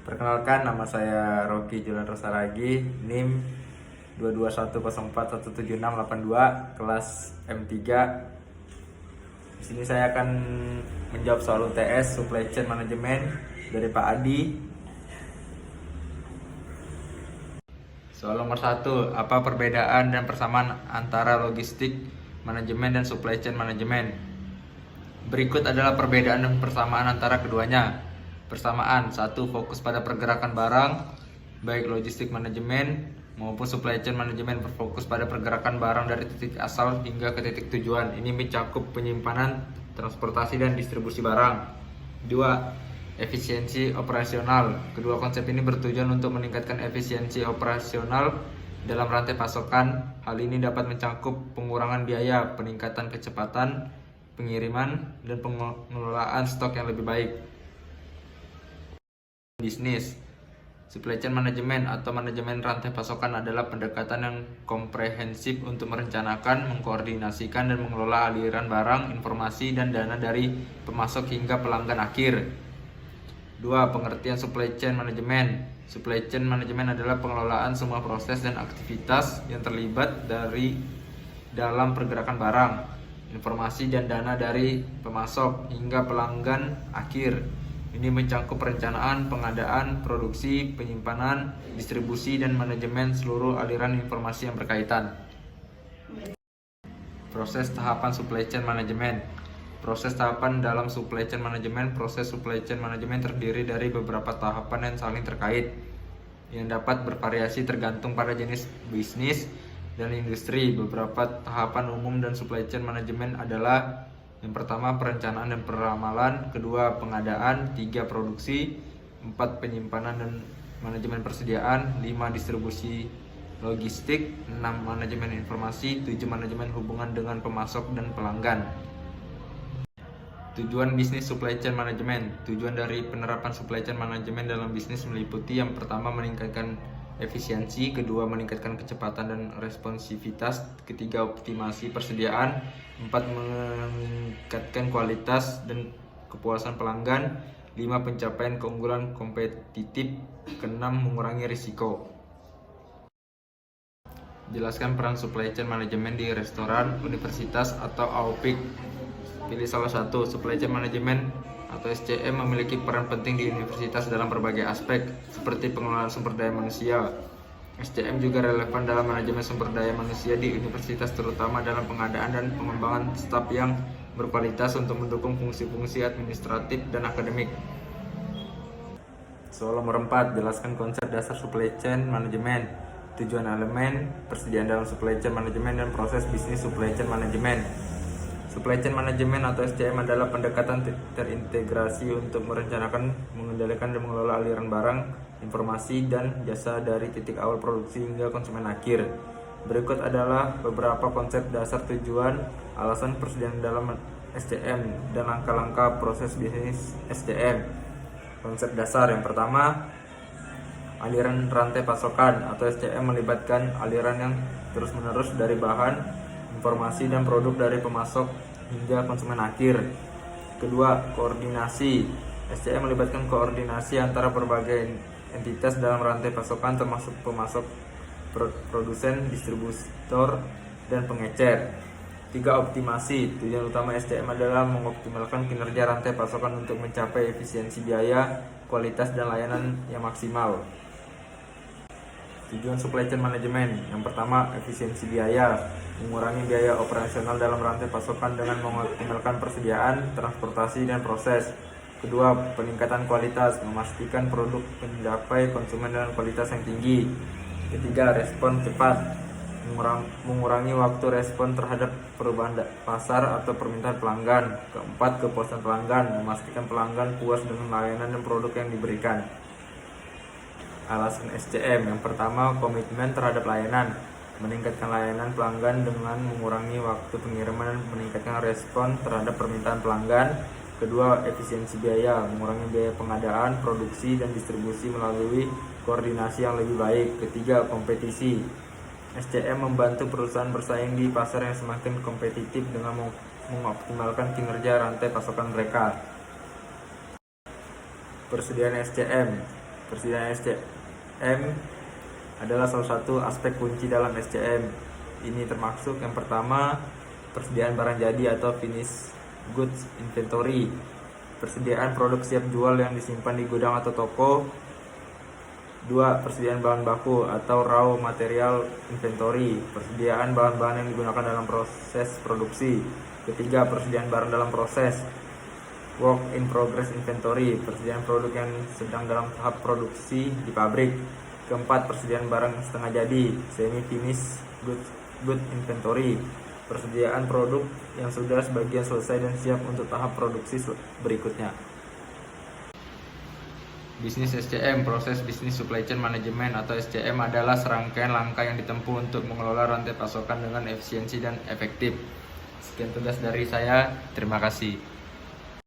Perkenalkan, nama saya Rocky Julian Rosaragi, NIM 221041762, kelas M3. Di sini saya akan menjawab soal UTS Supply Chain Management dari Pak Adi. Soal nomor 1, apa perbedaan dan persamaan antara logistik manajemen dan supply chain manajemen? Berikut adalah perbedaan dan persamaan antara keduanya. Persamaan: 1. Fokus pada pergerakan barang, baik logistik manajemen maupun supply chain manajemen berfokus pada pergerakan barang dari titik asal hingga ke titik tujuan. Ini mencakup penyimpanan, transportasi, dan distribusi barang. 2. Efisiensi operasional. Kedua konsep ini bertujuan untuk meningkatkan efisiensi operasional dalam rantai pasokan. Hal ini dapat mencakup pengurangan biaya, peningkatan kecepatan pengiriman, dan pengelolaan stok yang lebih baik. Bisnis. Supply chain management atau manajemen rantai pasokan adalah pendekatan yang komprehensif untuk merencanakan, mengkoordinasikan, dan mengelola aliran barang, informasi, dan dana dari pemasok hingga pelanggan akhir. 2. Pengertian supply chain management. Supply chain management adalah pengelolaan semua proses dan aktivitas yang terlibat dalam pergerakan barang, informasi, dan dana dari pemasok hingga pelanggan akhir. Ini mencakup perencanaan, pengadaan, produksi, penyimpanan, distribusi, dan manajemen seluruh aliran informasi yang berkaitan. Proses tahapan supply chain management. Proses tahapan dalam supply chain management. Proses supply chain management terdiri dari beberapa tahapan yang saling terkait, yang dapat bervariasi tergantung pada jenis bisnis dan industri. Beberapa tahapan umum dan supply chain management adalah: yang pertama, perencanaan dan peramalan. Kedua, pengadaan. 3, produksi. 4, penyimpanan dan manajemen persediaan. 5, distribusi logistik. 6, manajemen informasi. 7, manajemen hubungan dengan pemasok dan pelanggan. Tujuan bisnis supply chain management. Tujuan dari penerapan supply chain management dalam bisnis meliputi: yang pertama, meningkatkan efisiensi. Kedua, meningkatkan kecepatan dan responsivitas. Ketiga, optimasi persediaan. 4, meningkatkan kualitas dan kepuasan pelanggan. 5, pencapaian keunggulan kompetitif. 6, mengurangi risiko. Jelaskan peran supply chain management di restoran, universitas, atau AOPIK. Pilih salah satu. Supply chain management atau SCM memiliki peran penting di universitas dalam berbagai aspek, seperti pengelolaan sumber daya manusia. SCM juga relevan dalam manajemen sumber daya manusia di universitas, terutama dalam pengadaan dan pengembangan staf yang berkualitas untuk mendukung fungsi-fungsi administratif dan akademik. Soal nomor 4, jelaskan konsep dasar supply chain management, tujuan elemen persediaan dalam supply chain management, dan proses bisnis supply chain management. Supply chain management atau SCM adalah pendekatan terintegrasi untuk merencanakan, mengendalikan, dan mengelola aliran barang, informasi, dan jasa dari titik awal produksi hingga konsumen akhir. Berikut adalah beberapa konsep dasar, tujuan, alasan persediaan dalam SCM, dan langkah-langkah proses bisnis SCM. Konsep dasar: yang pertama, aliran rantai pasokan atau SCM melibatkan aliran yang terus-menerus dari bahan, informasi, dan produk dari pemasok hingga konsumen akhir. Kedua, koordinasi. SCM melibatkan koordinasi antara berbagai entitas dalam rantai pasokan, termasuk pemasok, produsen, distributor, dan pengecer. 3, optimasi. Tujuan utama SCM adalah mengoptimalkan kinerja rantai pasokan untuk mencapai efisiensi biaya, kualitas, dan layanan yang maksimal. Tujuan supply chain management: yang pertama, efisiensi biaya, mengurangi biaya operasional dalam rantai pasokan dengan mengoptimalkan persediaan, transportasi, dan proses. Kedua, peningkatan kualitas, memastikan produk mencapai konsumen dengan kualitas yang tinggi. Ketiga, respon cepat, mengurangi waktu respon terhadap perubahan pasar atau permintaan pelanggan. Keempat, kepuasan pelanggan, memastikan pelanggan puas dengan layanan dan produk yang diberikan. Alasan SCM: yang pertama, komitmen terhadap layanan, meningkatkan layanan pelanggan dengan mengurangi waktu pengiriman dan meningkatkan respon terhadap permintaan pelanggan. Kedua, efisiensi biaya, mengurangi biaya pengadaan, produksi, dan distribusi melalui koordinasi yang lebih baik. Ketiga, kompetisi. SCM membantu perusahaan bersaing di pasar yang semakin kompetitif dengan mengoptimalkan kinerja rantai pasokan mereka. Persediaan SCM: Persediaan SCM adalah salah satu aspek kunci dalam SCM. Ini termasuk yang pertama, persediaan barang jadi atau finished goods inventory. Persediaan produk siap jual yang disimpan di gudang atau toko. 2. Persediaan bahan baku atau raw material inventory. Persediaan bahan-bahan yang digunakan dalam proses produksi. Ketiga, persediaan barang dalam proses. Work in progress inventory. Persediaan produk yang sedang dalam tahap produksi di pabrik. Keempat, persediaan barang setengah jadi, semi finished good inventory. Persediaan produk yang sudah sebagian selesai dan siap untuk tahap produksi berikutnya. Bisnis SCM, proses bisnis supply chain management atau SCM adalah serangkaian langkah yang ditempuh untuk mengelola rantai pasokan dengan efisiensi dan efektif. Sekian tugas dari saya, terima kasih.